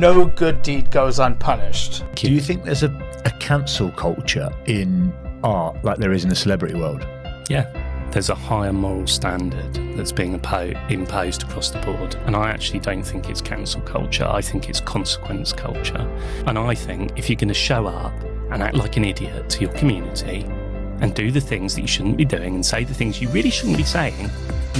no good deed goes unpunished. Do you think there's a cancel culture in art like there is in the celebrity world? Yeah, there's a higher moral standard that's being imposed across the board. And I actually don't think it's cancel culture. I think it's consequence culture. And I think if you're going to show up and act like an idiot to your community and do the things that you shouldn't be doing and say the things you really shouldn't be saying,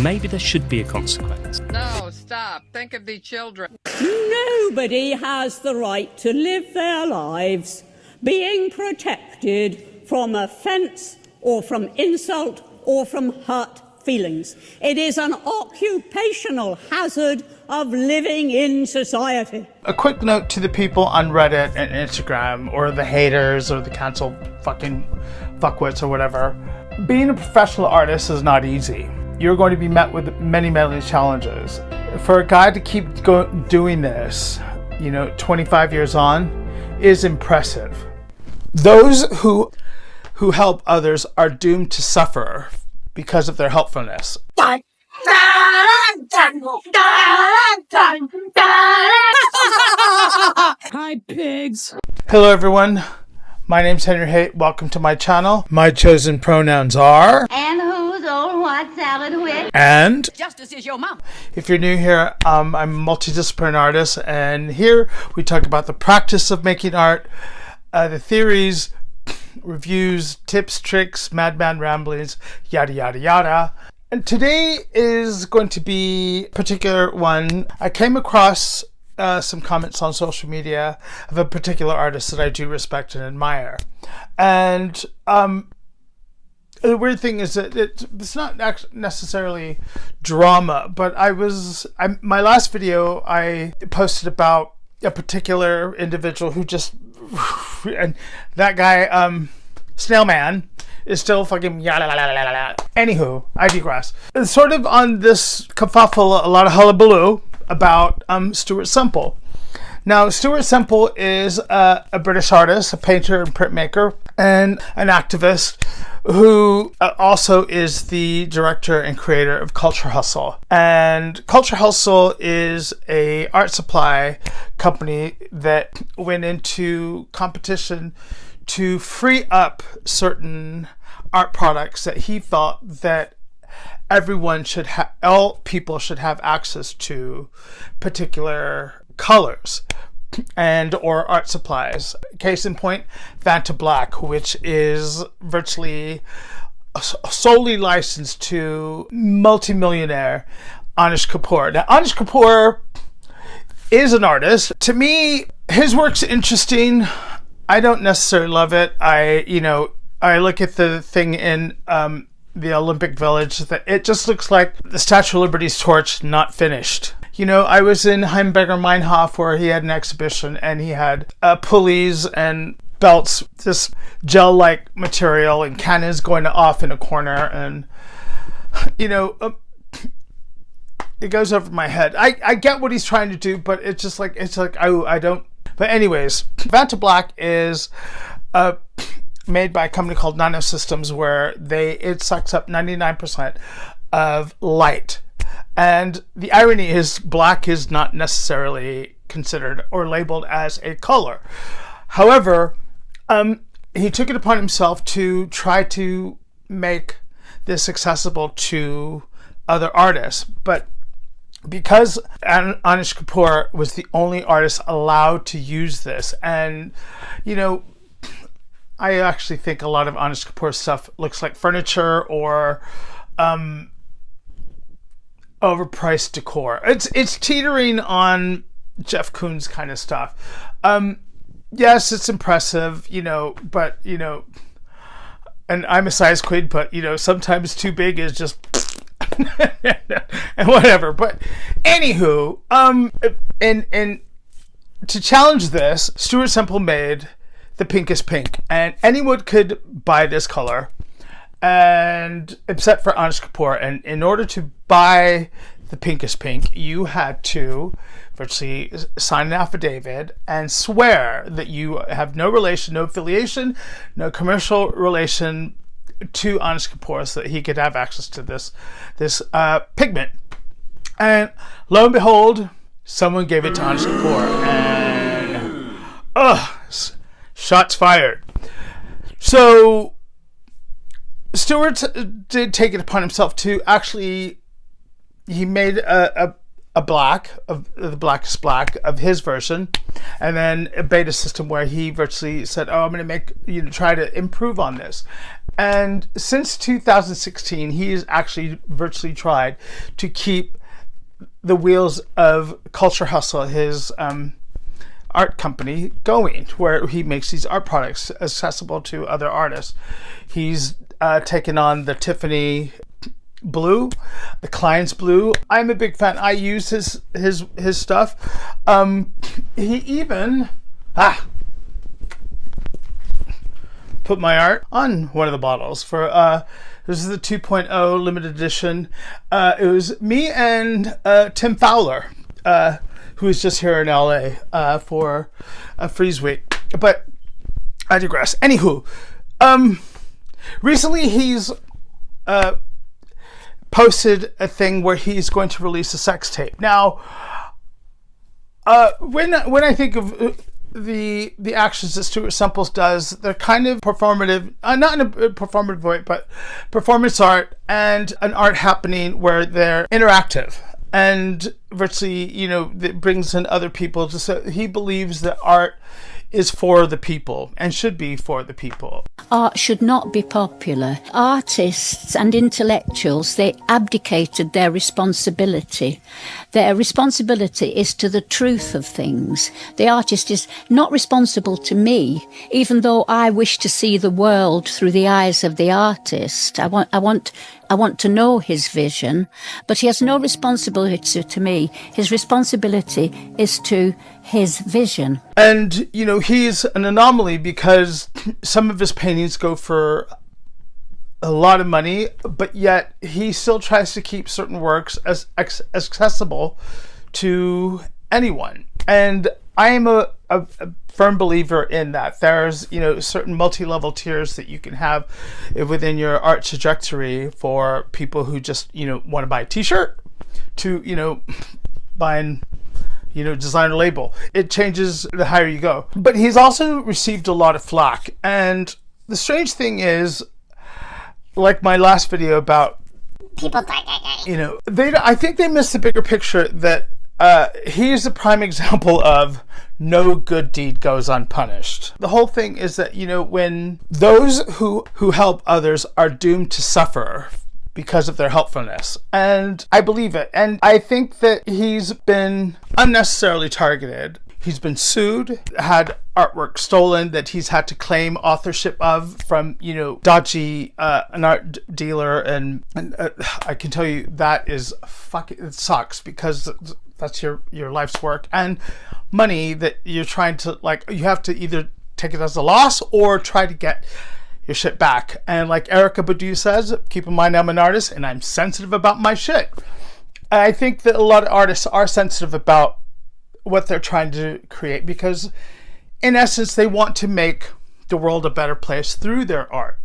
maybe there should be a consequence. No, stop. Think of the children. Nobody has the right to live their lives being protected from offence or from insult or from hurt feelings. It is an occupational hazard of living in society. A quick note to the people on Reddit and Instagram, or the haters, or the cancel fucking fuckwits or whatever. Being a professional artist is not easy. You're going to be met with many, many challenges. For a guy to keep doing this, 25 years on, is impressive. Those who help others are doomed to suffer because of their helpfulness. Hi, pigs. Hello, everyone. My name's Henry Haight. Welcome to my channel. My chosen pronouns are... And who's old white salad with? And... Justice is your mom. If you're new here, I'm a multidisciplinary artist, and here we talk about the practice of making art, the theories, reviews, tips, tricks, madman ramblings, yada yada yada. And today is going to be a particular one. I came across some comments on social media of a particular artist that I do respect and admire. And the weird thing is that it's not necessarily drama, but my last video I posted about a particular individual who just, and that guy, Snail Man, is still fucking yada la la la la la. Anywho, I digress. It's sort of on this kerfuffle, a lot of hullabaloo about Stuart Semple. Now, Stuart Semple is a British artist, a painter and printmaker, and an activist who also is the director and creator of Culture Hustle. And Culture Hustle is a art supply company that went into competition to free up certain art products that he thought that all people should have access to particular colors and or art supplies. Case in point, Vanta Black, which is virtually solely licensed to multimillionaire Anish Kapoor. Now, Anish Kapoor is an artist. To me, his work's interesting. I don't necessarily love it. I look at the thing in the Olympic Village, that it just looks like the Statue of Liberty's torch not finished. I was in Heimberger Meinhof where he had an exhibition and he had pulleys and belts, this gel-like material, and cannons going off in a corner, and it goes over my head. I get what he's trying to do, but it's like I don't. But anyways, Vanta Black is made by a company called Nano Systems, where it sucks up 99% of light. And the irony is, black is not necessarily considered or labeled as a color. However, he took it upon himself to try to make this accessible to other artists. But because Anish Kapoor was the only artist allowed to use this, and I actually think a lot of Anish Kapoor's stuff looks like furniture or overpriced decor. It's teetering on Jeff Koons kind of stuff. Yes, it's impressive, but and I'm a size queen, but sometimes too big is just and whatever. But anywho, and to challenge this, Stuart Semple made the pinkest pink, and anyone could buy this color, and except for Anish Kapoor. And in order to buy the pinkest pink, you had to virtually sign an affidavit and swear that you have no relation, no affiliation, no commercial relation to Anish Kapoor, so that he could have access to this pigment. And lo and behold, someone gave it to Anish Kapoor, and Shots fired. So Stuart did take it upon himself to actually, he made a black of the blackest black of his version, and then a beta system where he virtually said, I'm going to try to improve on this. And since 2016, he has actually virtually tried to keep the wheels of Culture Hustle, his art company, going, where he makes these art products accessible to other artists. He's taken on the Tiffany blue, the Klein's blue. I'm a big fan. I use his stuff. He even put my art on one of the bottles for this is the 2.0 limited edition. It was me and Tim Fowler, who is just here in LA for a Freeze Week. But I digress. Anywho, recently he's posted a thing where he's going to release a sex tape. Now, when I think of the actions that Stuart Semple does, they're kind of performative, not in a performative way, but performance art, and an art happening where they're interactive and virtually, that brings in other people. He believes that art is for the people and should be for the people. Art should not be popular. Artists and intellectuals, they abdicated their responsibility. Their responsibility is to the truth of things. The artist is not responsible to me, even though I wish to see the world through the eyes of the artist. I want to know his vision, but he has no responsibility to me. His responsibility is to his vision. And, he's an anomaly because some of his paintings go for a lot of money, but yet he still tries to keep certain works as accessible to anyone. And I am a firm believer in that. There's, certain multi-level tiers that you can have within your art trajectory for people who just, want to buy a t-shirt to, buying, designer label. It changes the higher you go. But he's also received a lot of flack. And the strange thing is, like my last video about People, I think they missed the bigger picture that he's a prime example of no good deed goes unpunished. The whole thing is that, when those who help others are doomed to suffer because of their helpfulness. And I believe it. And I think that he's been unnecessarily targeted. He's been sued, had artwork stolen that he's had to claim authorship of from, dodgy an art dealer. And I can tell you that is it sucks, because that's your life's work and money that you're trying to, you have to either take it as a loss or try to get your shit back. And like Erykah Badu says, keep in mind I'm an artist and I'm sensitive about my shit. I think that a lot of artists are sensitive about what they're trying to create, because in essence they want to make the world a better place through their art.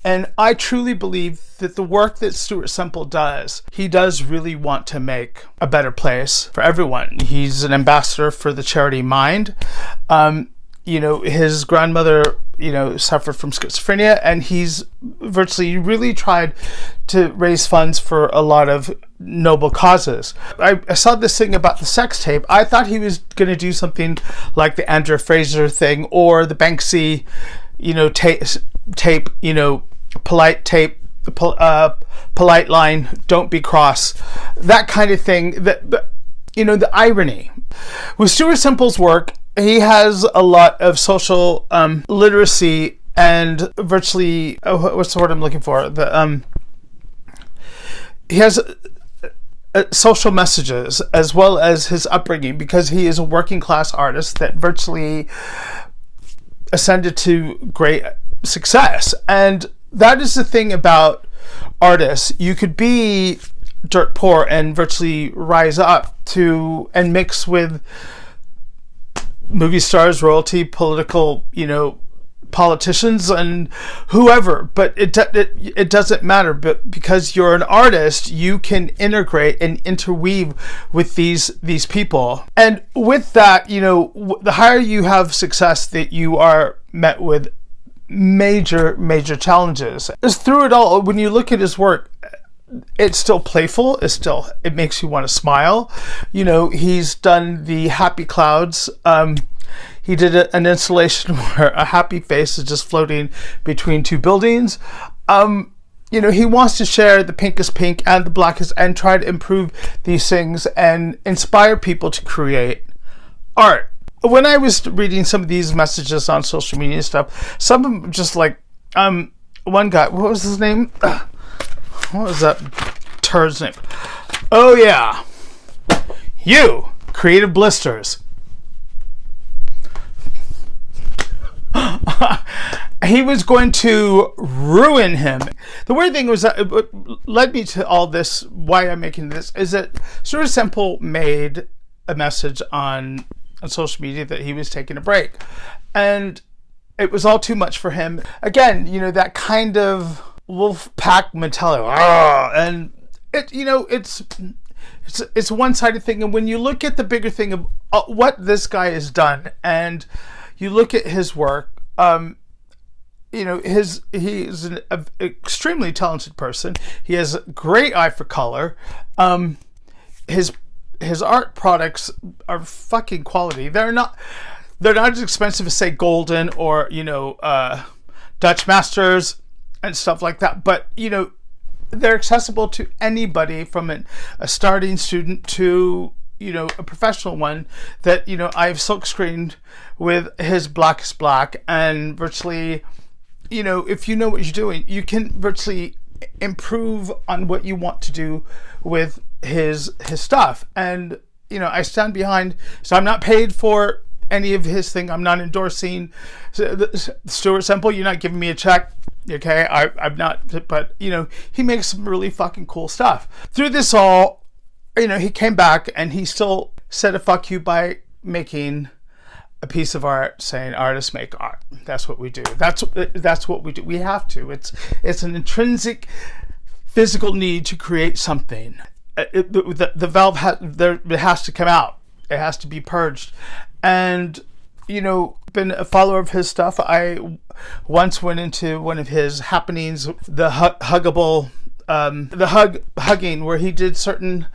And I truly believe that the work that Stuart Semple does, he does really want to make a better place for everyone. He's an ambassador for the charity Mind. His grandmother, suffered from schizophrenia, and he's virtually really tried to raise funds for a lot of noble causes. I saw this thing about the sex tape. I thought he was going to do something like the Andrea Fraser thing or the Banksy, tape, polite tape, polite line, don't be cross, that kind of thing. The irony with Stuart Semple's work, he has a lot of social literacy and virtually what's the word I'm looking for? He has social messages as well as his upbringing, because he is a working class artist that virtually ascended to great success. And that is the thing about artists. You could be dirt poor and virtually rise up to and mix with movie stars, royalty, political politicians and whoever, but it doesn't matter. But because you're an artist, you can integrate and interweave with these people. And with that, you know, the higher you have success, that you are met with major challenges. Through it all, when you look at his work, it's still playful. It makes you want to smile. You know, he's done the happy clouds. He did an installation where a happy face is just floating between two buildings. You know, he wants to share the pink is pink and the black is, and try to improve these things and inspire people to create art. When I was reading some of these messages on social media and stuff, some of them just like, one guy, what was his name? What was that turd's name? Oh yeah, you creative blisters. He was going to ruin him. The weird thing was that what led me to all this, why I'm making this, is that Stuart Semple made a message on social media that he was taking a break, and it was all too much for him. Again, you know, that kind of wolf pack mentality, and it, you know, it's a one-sided thing. And when you look at the bigger thing of what this guy has done, and you look at his work, you know, he is an extremely talented person. He has a great eye for color. His art products are fucking quality. They're not as expensive as, say, Golden or, you know, Dutch Masters and stuff like that. But, you know, they're accessible to anybody, from a starting student to, you know, a professional one. That, you know, I've silk screened with his Black is Black, and virtually, you know, if you know what you're doing, you can virtually improve on what you want to do with his stuff. And, you know, I stand behind, so I'm not paid for any of his thing. I'm not endorsing Stuart Semple. You're not giving me a check, okay? I'm not, but, you know, he makes some really fucking cool stuff. Through this all, you know, he came back and he still said a fuck you by making a piece of art saying artists make art. That's what we do. That's what we do. We have to. It's an intrinsic physical need to create something. The valve it has to come out. It has to be purged. And, you know, been a follower of his stuff. I once went into one of his happenings, the hugging, where he did certain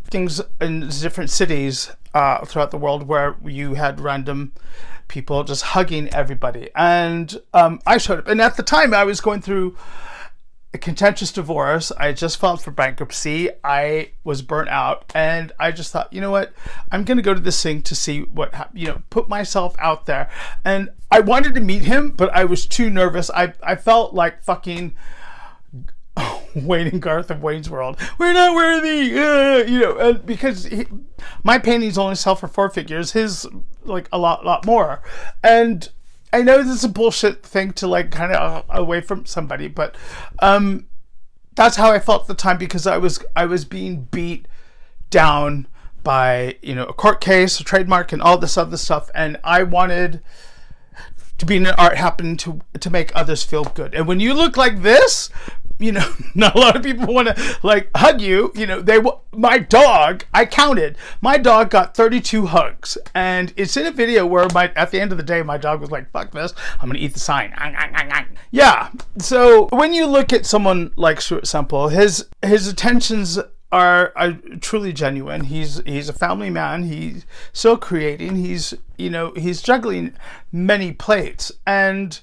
things in different cities throughout the world, where you had random people just hugging everybody. And I showed up. And at the time, I was going through a contentious divorce. I just filed for bankruptcy. I was burnt out, and I just thought, you know what, I'm gonna go to this thing to see what you know, put myself out there. And I wanted to meet him, but I was too nervous. I felt like fucking Wayne and Garth of Wayne's World. We're not worthy, you know, because my paintings only sell for 4 figures. His like a lot more. And I know this is a bullshit thing to like kind of away from somebody, but that's how I felt at the time, because I was being beat down by, you know, a court case, a trademark, and all this other stuff, and I wanted to be in art happen to make others feel good. And when you look like this, you know, not a lot of people want to like hug you. You know, my dog, I counted, my dog got 32 hugs, and it's in a video where at the end of the day, my dog was like, fuck this, I'm gonna eat the sign. Yeah. So when you look at someone like Stuart Semple, his intentions are truly genuine. He's a family man. He's still creating. He's juggling many plates. And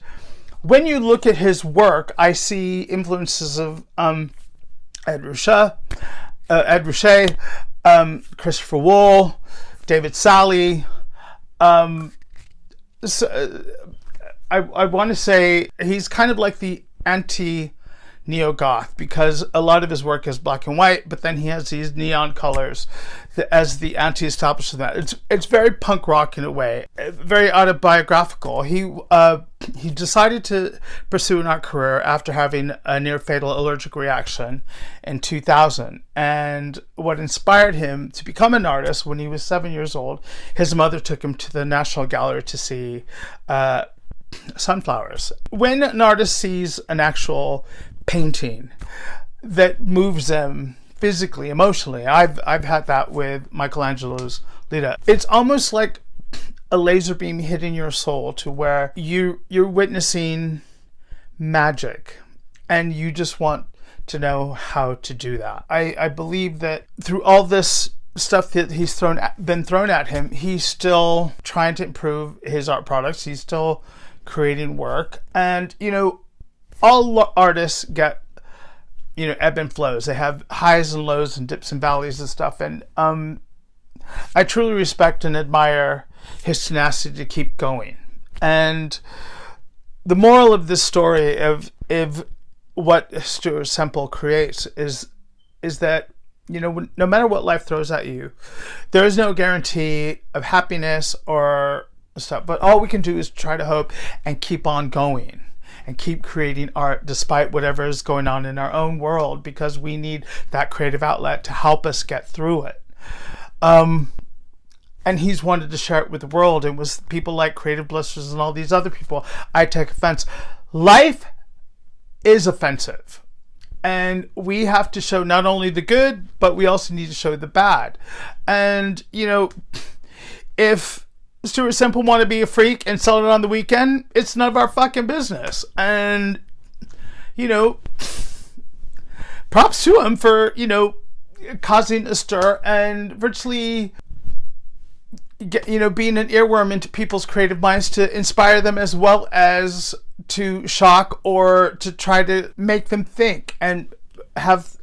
when you look at his work, I see influences of Ed Ruscha, Christopher Wool, David Sally. So, I want to say he's kind of like the anti-neo-goth, because a lot of his work is black and white, but then he has these neon colors as the anti-establishment. It's very punk rock in a way, very autobiographical. He decided to pursue an art career after having a near-fatal allergic reaction in 2000. And what inspired him to become an artist, when he was 7 years old, his mother took him to the National Gallery to see sunflowers. When an artist sees an actual painting that moves them physically, emotionally, I've had that with Michelangelo's Leda. It's almost like a laser beam hitting your soul to where you're witnessing magic and you just want to know how to do that. I believe that through all this stuff that he's been thrown at him, he's still trying to improve his art products. He's still creating work. And, all artists get, ebb and flows. They have highs and lows and dips and valleys and stuff. And I truly respect and admire his tenacity to keep going. And the moral of this story of what Stuart Semple creates is that, no matter what life throws at you, there is no guarantee of happiness or stuff. But all we can do is try to hope and keep on going and keep creating art despite whatever is going on in our own world, because we need that creative outlet to help us get through it. And he's wanted to share it with the world. And with people like Creative Blisters and all these other people, I take offense. Life is offensive. And we have to show not only the good, but we also need to show the bad. And, if Stuart Semple want to be a freak and sell it on the weekend, it's none of our fucking business. And, props to him for, causing a stir and virtually, being an earworm into people's creative minds to inspire them as well as to shock or to try to make them think and have,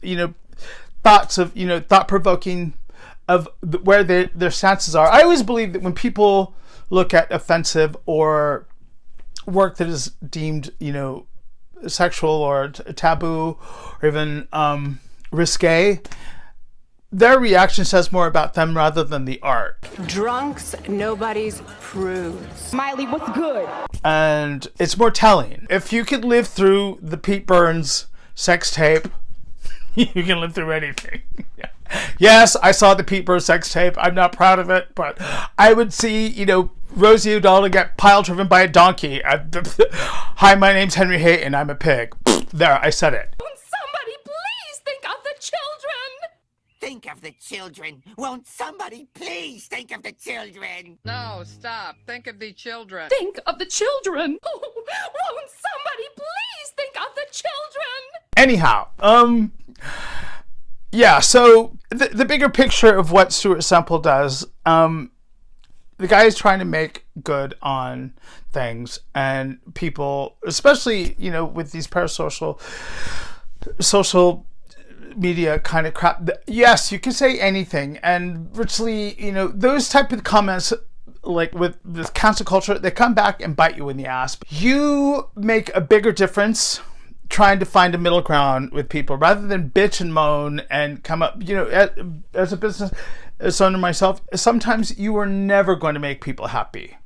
thoughts of, thought-provoking of where their stances are. I always believe that when people look at offensive or work that is deemed, sexual or taboo or even risque, their reaction says more about them rather than the art. Drunks, nobody's prudes. Smiley, what's good? And it's more telling. If you could live through the Pete Burns sex tape, you can live through anything. Yes, I saw the Pete Burns sex tape. I'm not proud of it, but I would see, Rosie O'Donnell get pile driven by a donkey. Hi, my name's Henry Hayton. I'm a pig. There, I said it. Won't somebody please think of the children? Think of the children. Won't somebody please think of the children? No, stop. Think of the children. Think of the children. Oh, won't somebody please think of the children? Anyhow, yeah, so the bigger picture of what Stuart Semple does, the guy is trying to make good on things, and people, especially, with these parasocial social media kind of crap. Yes, you can say anything, and virtually, those type of comments, like with cancel culture, they come back and bite you in the ass. You make a bigger difference trying to find a middle ground with people rather than bitch and moan and come up, as a business owner myself, sometimes you are never going to make people happy.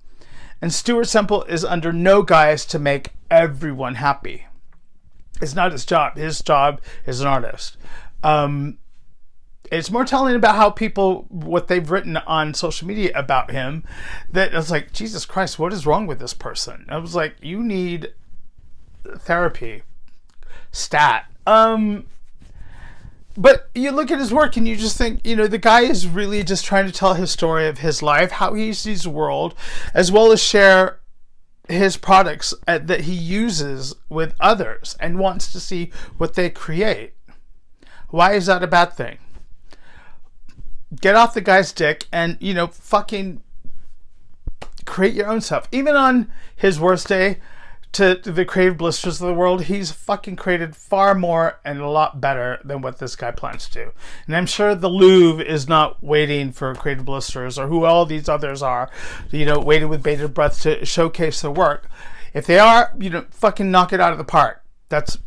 And Stuart Semple is under no guise to make everyone happy. It's not his job. His job is an artist. It's more telling about how people, what they've written on social media about him, that it's like, Jesus Christ, what is wrong with this person? I was like, you need therapy. Stat. But you look at his work and you just think, the guy is really just trying to tell his story of his life, how he sees the world, as well as share his products that he uses with others and wants to see what they create. Why is that a bad thing? Get off the guy's dick and, fucking create your own stuff. Even on his worst day, to the Creative Blisters of the world, he's fucking created far more and a lot better than what this guy plans to do. And I'm sure the Louvre is not waiting for Creative Blisters or who all these others are, waiting with bated breath to showcase their work. If they are, fucking knock it out of the park. That's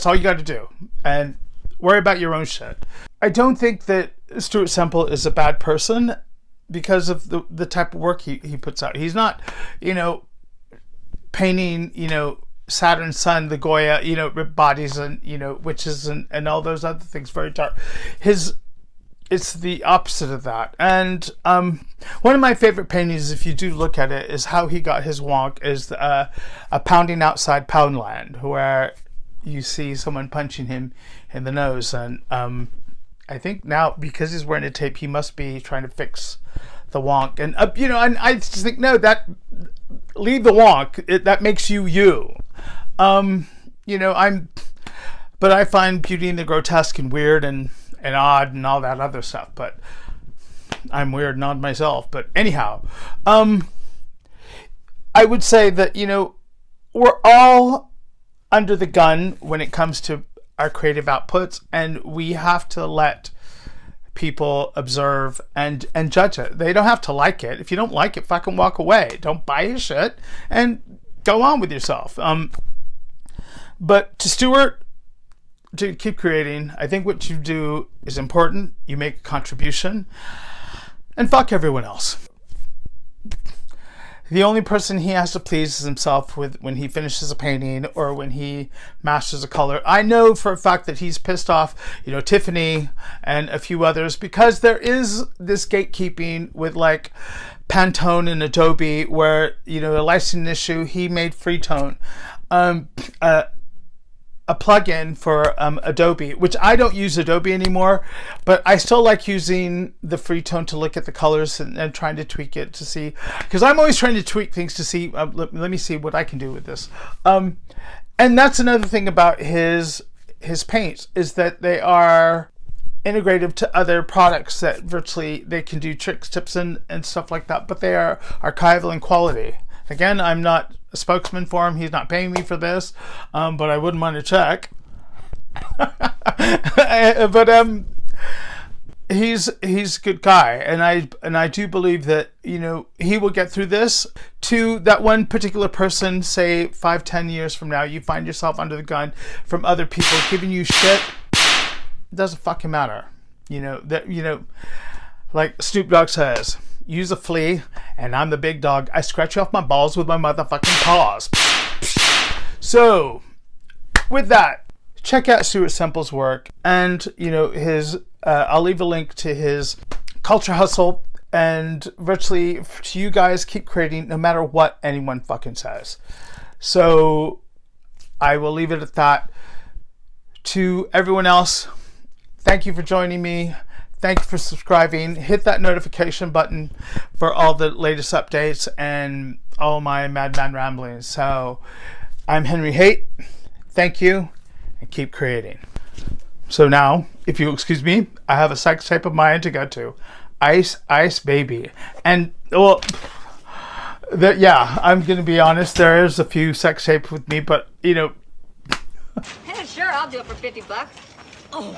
all you got to do. And worry about your own shit. I don't think that Stuart Semple is a bad person because of the type of work he puts out. He's not, painting, Saturn, Sun, the Goya, ripped bodies and, witches and all those other things very dark. His it's the opposite of that. And one of my favorite paintings, if you do look at it, is how he got his wonk, is a Pounding Outside Poundland, where you see someone punching him in the nose. And I think now, because he's wearing a tape, he must be trying to fix the wonk. And and I just think, no, that leave the wonk. That makes you. But I find beauty in the grotesque and weird and odd and all that other stuff. But I'm weird and odd myself. But anyhow, I would say that we're all under the gun when it comes to our creative outputs, and we have to let people observe and judge it. They don't have to like it. If you don't like it, fucking walk away. Don't buy his shit and go on with yourself. But to Stuart, to keep creating, I think what you do is important. You make a contribution, and fuck everyone else. The only person he has to please is himself when he finishes a painting or when he masters a color. I know for a fact that he's pissed off, Tiffany and a few others, because there is this gatekeeping with like Pantone and Adobe, where a licensing issue. He made Freetone, a plugin for Adobe, which I don't use Adobe anymore, but I still like using the Freetone to look at the colors and trying to tweak it to see, because I'm always trying to tweak things to see, let me see what I can do with this. And that's another thing about his paints, is that they are integrative to other products, that virtually they can do tricks, tips, and stuff like that, but they are archival in quality. Again, I'm not a spokesman for him. He's not paying me for this, but I wouldn't mind a check. But he's a good guy, and I do believe that he will get through this. To that one particular person, say 5-10 years from now, you find yourself under the gun from other people giving you shit. It doesn't fucking matter. Like Snoop Dogg says, use a flea, and I'm the big dog. I scratch you off my balls with my motherfucking paws. So, with that, check out Stuart Semple's work, and his. I'll leave a link to his Culture Hustle, and virtually to you guys, keep creating no matter what anyone fucking says. So, I will leave it at that. To everyone else, thank you for joining me. Thank you for subscribing. Hit that notification button for all the latest updates and all my madman ramblings. So, I'm Henry Haight. Thank you, and keep creating. So now, if you excuse me, I have a sex tape of mine to go to. Ice, Ice Baby. And, well, I'm going to be honest, there is a few sex tapes with me, but, Hey, sure, I'll do it for $50. Oh.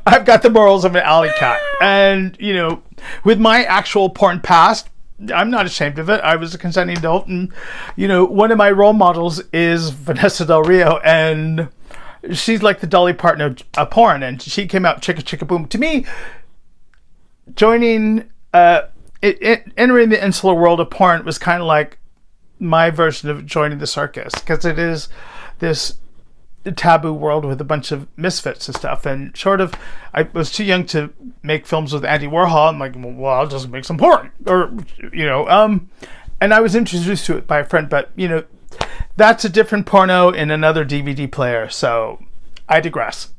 I've got the morals of an alley cat. And, with my actual porn past, I'm not ashamed of it. I was a consenting adult, and, one of my role models is Vanessa Del Rio, and she's like the Dolly Parton of porn, and she came out chicka chicka boom. To me, entering the insular world of porn was kind of like my version of joining the circus, because it is this taboo world with a bunch of misfits and stuff, and I was too young to make films with Andy Warhol. I'm like, well, I'll just make some porn, or and I was introduced to it by a friend, but that's a different porno in another DVD player, so I digress.